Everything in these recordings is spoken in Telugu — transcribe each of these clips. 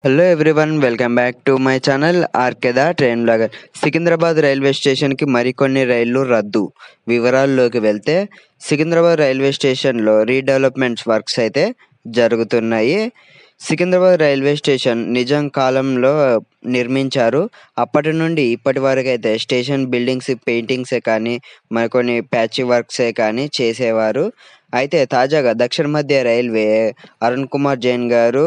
Hello everyone, welcome back to my channel ఆర్కేదా ట్రైన్ బ్లాగర్. సికింద్రాబాద్ రైల్వే స్టేషన్కి మరికొన్ని రైళ్లు రద్దు. వివరాల్లోకి వెళ్తే, సికింద్రాబాద్ రైల్వే స్టేషన్లో రీడెవలప్మెంట్స్ వర్క్స్ అయితే జరుగుతున్నాయి. సికింద్రాబాద్ రైల్వే స్టేషన్ నిజాం కాలంలో నిర్మించారు. అప్పటి నుండి ఇప్పటి వరకు అయితే స్టేషన్ బిల్డింగ్స్ పెయింటింగ్సే కానీ మరికొన్ని ప్యాచ్ వర్క్సే కానీ చేసేవారు. అయితే తాజాగా దక్షిణ మధ్య railway Arun Kumar Jain garu,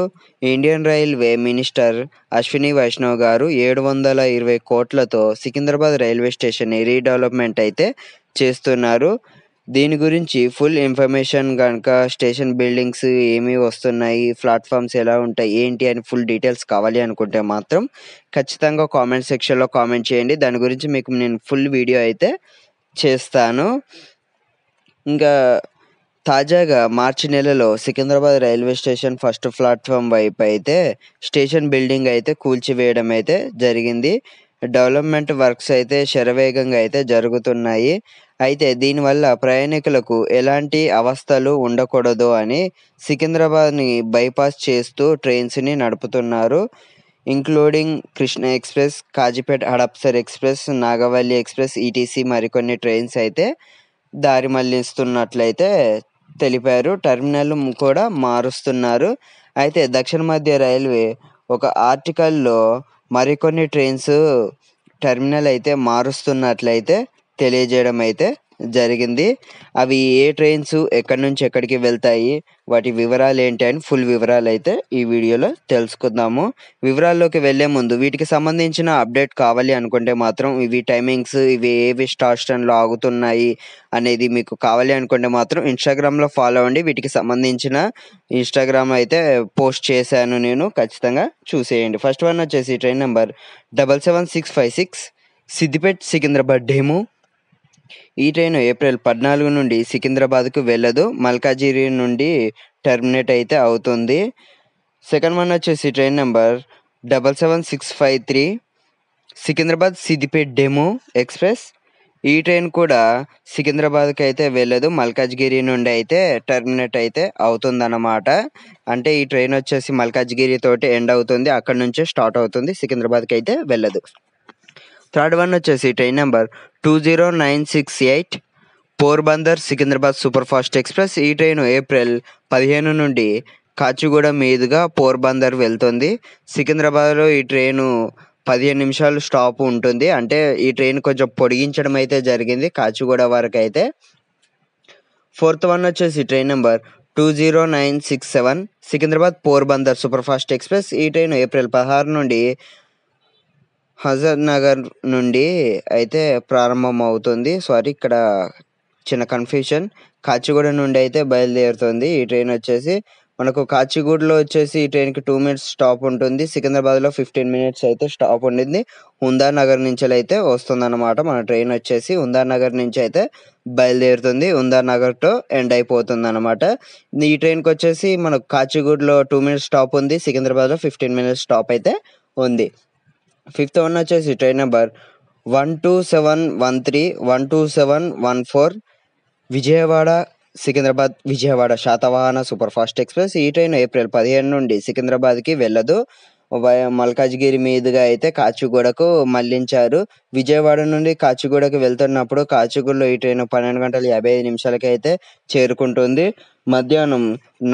Indian railway minister Ashwini Vaishnaw garu 720 కోట్లతో సికింద్రాబాద్ రైల్వే స్టేషన్ రీడెవలప్మెంట్ అయితే చేస్తున్నారు. దీని గురించి ఫుల్ ఇన్ఫర్మేషన్ కనుక, స్టేషన్ బిల్డింగ్స్ ఏమి వస్తున్నాయి, ప్లాట్ఫామ్స్ ఎలా ఉంటాయి, ఏంటి అని ఫుల్ డీటెయిల్స్ కావాలి అనుకుంటే మాత్రం ఖచ్చితంగా కామెంట్ సెక్షన్లో కామెంట్ చేయండి. దాని గురించి మీకు నేను ఫుల్ వీడియో అయితే చేస్తాను. ఇంకా తాజాగా మార్చి నెలలో Secunderabad railway station first platform వైపు అయితే స్టేషన్ బిల్డింగ్ అయితే కూల్చివేయడం అయితే జరిగింది. డెవలప్మెంట్ వర్క్స్ అయితే శరవేగంగా అయితే జరుగుతున్నాయి. అయితే దీనివల్ల ప్రయాణికులకు ఎలాంటి అవస్థలు ఉండకూడదు అని సికింద్రాబాద్ని బైపాస్ చేస్తూ ట్రైన్స్ని నడుపుతున్నారు. Including Krishna express, Kazipet Hadapsar express, Nagavalli express, ETC మరికొన్ని ట్రైన్స్ అయితే దారి మళ్లిస్తున్నట్లయితే తెలిపారు. టెర్మినల్ కూడా మారుస్తున్నారు. అయితే దక్షిణ మధ్య రైల్వే ఒక ఆర్టికల్లో మరికొన్ని ట్రైన్స్ టెర్మినల్ అయితే మారుస్తున్నట్లయితే తెలియజేయడం అయితే జరిగింది. అవి ఏ ట్రైన్స్ ఎక్కడి నుంచి ఎక్కడికి వెళ్తాయి, వాటి వివరాలు ఏంటి అని ఫుల్ వివరాలు అయితే ఈ వీడియోలో తెలుసుకుందాము. వివరాల్లోకి వెళ్ళే ముందు వీటికి సంబంధించిన అప్డేట్ కావాలి అనుకుంటే మాత్రం, ఇవి టైమింగ్స్, ఇవి ఏవి స్టేషన్లో ఆగుతున్నాయి అనేది మీకు కావాలి అనుకుంటే మాత్రం ఇన్స్టాగ్రామ్లో ఫాలో అవ్వండి. వీటికి సంబంధించిన ఇన్స్టాగ్రామ్ అయితే పోస్ట్ చేశాను నేను, ఖచ్చితంగా చూసేయండి. ఫస్ట్ వన్ వచ్చేసి train number 77656 Siddipet Secunderabad DEMU. ఈ ట్రైన్ ఏప్రిల్ 14 నుండి సికింద్రాబాద్కు వెళ్ళదు, మల్కాజిగిరి నుండి టెర్మినేట్ అయితే అవుతుంది. సెకండ్ వన్ వచ్చేసి train number 77653 Secunderabad Siddipet DEMU express. ఈ ట్రైన్ కూడా సికింద్రాబాద్కి అయితే వెళ్ళదు, మల్కాజ్గిరి నుండి అయితే టెర్మినేట్ అయితే అవుతుందన్నమాట. అంటే ఈ ట్రైన్ వచ్చేసి మల్కాజ్గిరి తోటి ఎండ్ అవుతుంది, అక్కడ నుంచే స్టార్ట్ అవుతుంది, సికింద్రాబాద్కి అయితే వెళ్ళదు. థర్డ్ వన్ వచ్చేసి train number 20968 Porbandar Secunderabad super fast express. ఈ ట్రైన్ ఏప్రిల్ 15 నుండి కాచిగూడ మీదుగా పోర్బందర్ వెళ్తుంది. సికింద్రాబాద్లో ఈ ట్రైను 15 నిమిషాలు స్టాప్ ఉంటుంది. అంటే ఈ ట్రైన్ కొంచెం పొడిగించడం అయితే జరిగింది కాచిగూడ వరకు అయితే. ఫోర్త్ వన్ వచ్చేసి train number 20967 Secunderabad Porbandar super fast express. ఈ ట్రైన్ ఏప్రిల్ 16 నుండి హజరత్ నగర్ నుండి అయితే ప్రారంభం అవుతుంది. ఇక్కడ చిన్న కన్ఫ్యూషన్, కాచిగూడ నుండి అయితే బయలుదేరుతుంది. ఈ ట్రైన్ వచ్చేసి మనకు కాచిగూడలో వచ్చేసి ఈ ట్రైన్కి 2 minutes స్టాప్ ఉంటుంది, సికింద్రాబాద్లో 15 minutes అయితే స్టాప్ ఉండింది. హుందానగర్ నుంచి అయితే వస్తుందన్నమాట. మన ట్రైన్ వచ్చేసి హుందానగర్ నుంచి అయితే బయలుదేరుతుంది, హుందానగర్తో ఎండ్ అయిపోతుంది అనమాట. ఈ ట్రైన్కి వచ్చేసి మనకు కాచిగూడలో 2 minutes స్టాప్ ఉంది, సికింద్రాబాద్లో 15 minutes స్టాప్ అయితే ఉంది. ఫిఫ్త్ వన్ వచ్చేసి train number 12713 12714 Vijayawada Secunderabad Vijayawada Satavahana super fast express. ఈ ట్రైన్ ఏప్రిల్ 15 నుండి సికింద్రాబాద్కి వెళ్ళదు, మల్కాజ్గిరి మీదుగా అయితే కాచిగూడకు మళ్లించారు. విజయవాడ నుండి కాచిగూడకు వెళ్తున్నప్పుడు కాచిగూడలో ఈ ట్రైన్ 12:55 అయితే చేరుకుంటుంది. మధ్యాహ్నం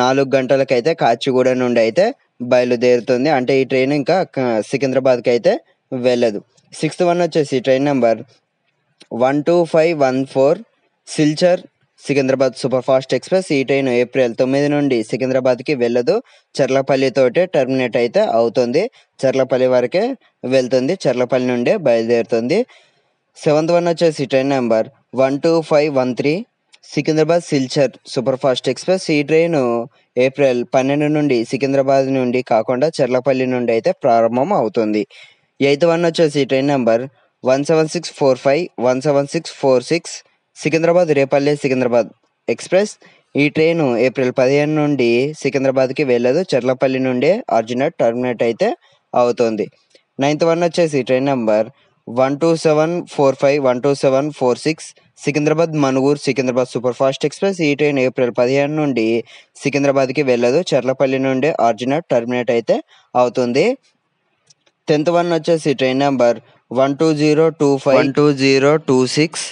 4 గంటలకైతే కాచిగూడ నుండి అయితే బయలుదేరుతుంది. అంటే ఈ ట్రైన్ ఇంకా సికింద్రాబాద్కి అయితే వెళ్ళదు. సిక్స్త్ వన్ వచ్చేసి train number 12514 Silchar Secunderabad super fast express. ఈ ట్రైన్ ఏప్రిల్ 9 నుండి సికింద్రాబాద్కి వెళ్ళదు, చర్లపల్లితోటే టెర్మినేట్ అయితే అవుతుంది, చర్లపల్లి వరకే వెళ్తుంది, చర్లపల్లి నుండే బయలుదేరుతుంది. సెవెంత్ వన్ వచ్చేసి train number 12513 Secunderabad Silchar super fast express. ఈ ట్రైన్ ఏప్రిల్ 12 నుండి సికింద్రాబాద్ నుండి కాకుండా చర్లపల్లి నుండి అయితే ప్రారంభం అవుతుంది. ఎయిత్ వన్ వచ్చేసి train number 17645 17646 Secunderabad Repalle Secunderabad express. ఈ ట్రైన్ ఏప్రిల్ 15 నుండి సికింద్రాబాద్కి వెళ్ళదు, చర్లపల్లి నుండే ఆర్జినేట్ టర్మినేట్ అయితే అవుతుంది. నైన్త్ వన్ వచ్చేసి train number 12745 12746 Secunderabad Manuguru Secunderabad super fast express ఈ ట్రైన్ ఏప్రిల్ 15 నుండి సికింద్రాబాద్కి వెళ్ళదు. చర్లపల్లి నుండి ఆర్జినేట్ టర్మినేట్ అయితే అవుతుంది. 10th వన్ వచ్చేసి ట్రైన్ నెంబర్ 12026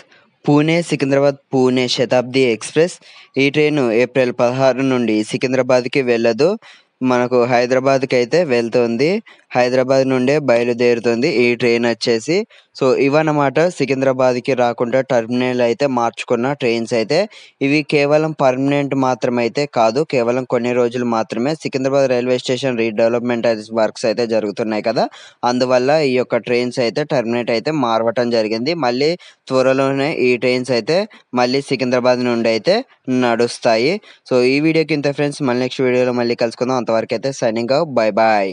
పూణే సికింద్రాబాద్ పూణే శతాబ్ది ఎక్స్ప్రెస్. ఈ ట్రైన్ ఏప్రిల్ 16 నుండి సికింద్రాబాద్కి వెళ్ళదు, మనకు హైదరాబాద్కి అయితే వెళ్తుంది. హైదరాబాద్ నుండే బయలుదేరుతుంది ఈ ట్రైన్ వచ్చేసి. సో ఇవన్నమాట సికింద్రాబాద్కి రాకుండా టర్మినల్ అయితే మార్చుకున్న ట్రైన్స్ అయితే. ఇవి కేవలం పర్మనెంట్ మాత్రమైతే కాదు, కేవలం కొన్ని రోజులు మాత్రమే. Secunderabad railway station redevelopment works అయితే జరుగుతున్నాయి కదా, అందువల్ల ఈ యొక్క ట్రైన్స్ అయితే టర్మినేట్ అయితే మారవటం జరిగింది. మళ్ళీ త్వరలోనే ఈ ట్రైన్స్ అయితే మళ్ళీ సికింద్రాబాద్ నుండి అయితే నడుస్తాయి. సో ఈ వీడియోకి ఇంత ఫ్రెండ్స్, మళ్ళీ నెక్స్ట్ వీడియోలో మళ్ళీ కలుసుకుందాం. అంతవరకు అయితే సైనింగ్ ఆఫ్, బై బాయ్.